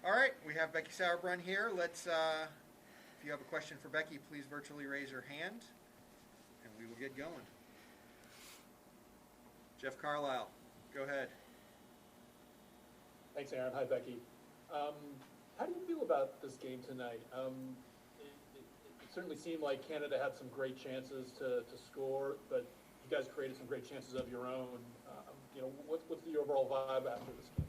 All right, we have Becky Sauerbrunn here. Let's, if you have a question for Becky, please virtually raise your hand, and we will get going. Jeff Carlisle, go ahead. Thanks, Aaron. Hi, Becky. How do you feel about this game tonight? It certainly seemed like Canada had some great chances to score, but you guys created some great chances of your own. What's the overall vibe after this game?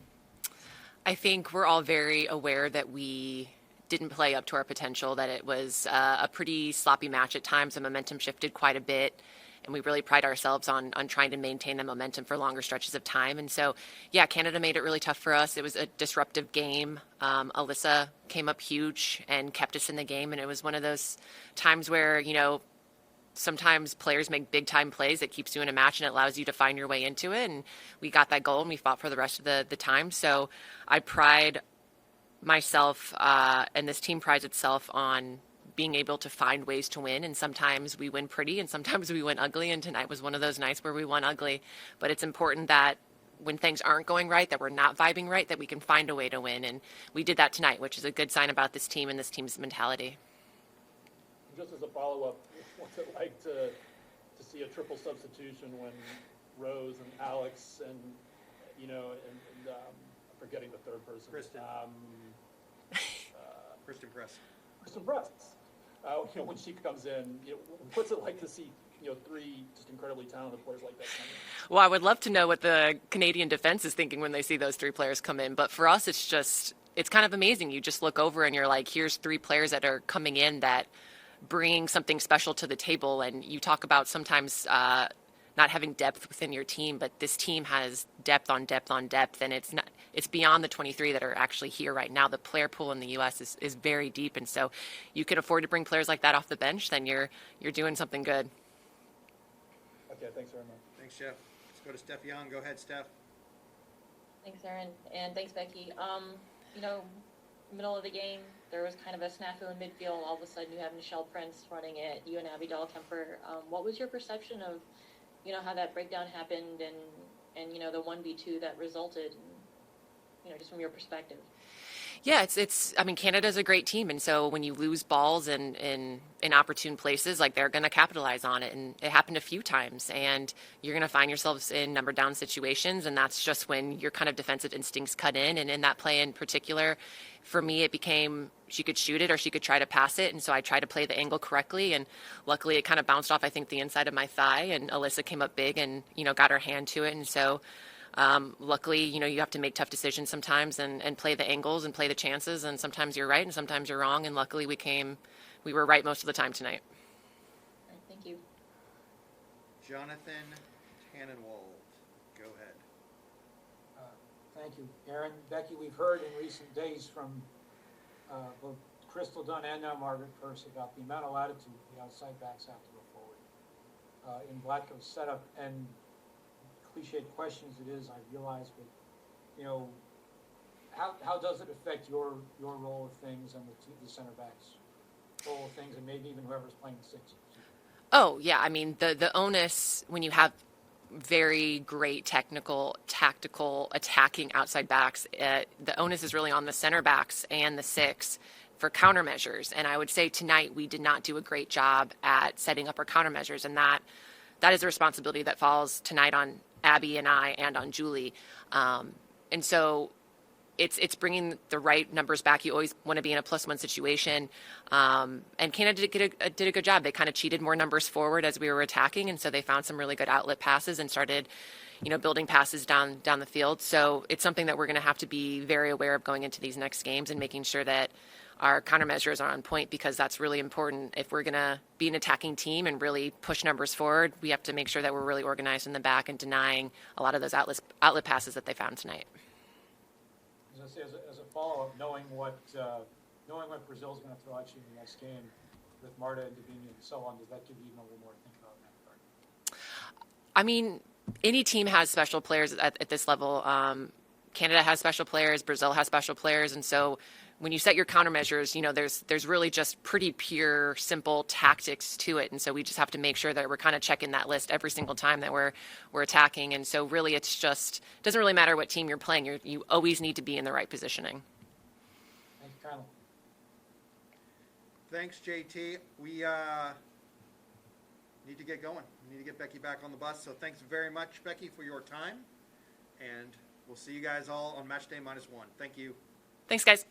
I think we're all very aware that we didn't play up to our potential, that it was a pretty sloppy match at times. The momentum shifted quite a bit, and we really pride ourselves on trying to maintain the momentum for longer stretches of time. And so, yeah, Canada made it really tough for us. It was a disruptive game. Alyssa came up huge and kept us in the game, and it was one of those times where, sometimes players make big-time plays that keeps you in a match and it allows you to find your way into it. And we got that goal and we fought for the rest of the time. So I pride myself and this team prides itself on being able to find ways to win. And sometimes we win pretty and sometimes we win ugly. And tonight was one of those nights where we won ugly. But it's important that when things aren't going right, that we're not vibing right, that we can find a way to win. And we did that tonight, which is a good sign about this team and this team's mentality. Just as a follow-up, what's it like to see a triple substitution when Rose and Alex and I'm forgetting the third person. Kristen. Kristen Press. Kristen Press. When she comes in, what's it like to see three just incredibly talented players like that come in? Well, I would love to know what the Canadian defense is thinking when they see those three players come in. But for us, it's kind of amazing. You just look over and you're like, here's three players that are coming in that bring something special to the table. And you talk about sometimes not having depth within your team, but this team has depth on depth on depth, and it's beyond the 23 that are actually here right now. The player pool in the U.S. is very deep, and so you can afford to bring players like that off the bench, then you're doing something good. Okay, thanks very much. Thanks, Jeff. Let's go to Steph Young. Go ahead, Steph. Thanks, Aaron, and thanks, Becky. Middle of the game, there was kind of a snafu in midfield. All of a sudden, you have Michelle Prince running it, you and Abby Dahlkemper. What was your perception of, how that breakdown happened and the 1v2 that resulted, just from your perspective? Yeah, Canada's a great team, and so when you lose balls in opportune places, like, they're going to capitalize on it, and it happened a few times, and you're going to find yourselves in number down situations, and that's just when your kind of defensive instincts cut in. And in that play in particular, for me, it became she could shoot it or she could try to pass it, and so I tried to play the angle correctly, and luckily it kind of bounced off, I think, the inside of my thigh, and Alyssa came up big and got her hand to it, and so luckily, you have to make tough decisions sometimes and play the angles and play the chances, and sometimes you're right and sometimes you're wrong, and luckily we were right most of the time tonight. All right, thank you. Jonathan Tannenwald, go ahead. Thank you, Aaron. Becky, we've heard in recent days from both Crystal Dunn and now Margaret Purse about the amount of latitude the outside backs have to go forward in Vlatko's setup, and cliched question as it is, I realize, but how does it affect your role of things and the center backs role of things, and maybe even whoever's playing the six? Oh yeah, the onus when you have very great technical, tactical, attacking outside backs, the onus is really on the center backs and the six for countermeasures. And I would say tonight we did not do a great job at setting up our countermeasures, and that is a responsibility that falls tonight on Abby and I and on Julie. And so it's bringing the right numbers back. You always want to be in a +1 situation. And Canada did a good job. They kind of cheated more numbers forward as we were attacking, and so they found some really good outlet passes and started, building passes down the field. So it's something that we're going to have to be very aware of going into these next games and making sure that our countermeasures are on point, because that's really important. If we're going to be an attacking team and really push numbers forward, we have to make sure that we're really organized in the back and denying a lot of those outlet passes that they found tonight. As a follow-up, knowing what Brazil's going to throw at you in the next game with Marta and Davina and so on, does that give you even a little more to think about in that regard? Any team has special players at this level. Canada has special players, Brazil has special players, and so when you set your countermeasures, there's really just pretty pure, simple tactics to it, and so we just have to make sure that we're kind of checking that list every single time that we're attacking. And so really, it doesn't really matter what team you're playing. You always need to be in the right positioning. Thank you kindly. Thanks, JT. We need to get going. We need to get Becky back on the bus. So thanks very much, Becky, for your time. And we'll see you guys all on match day -1. Thank you. Thanks, guys.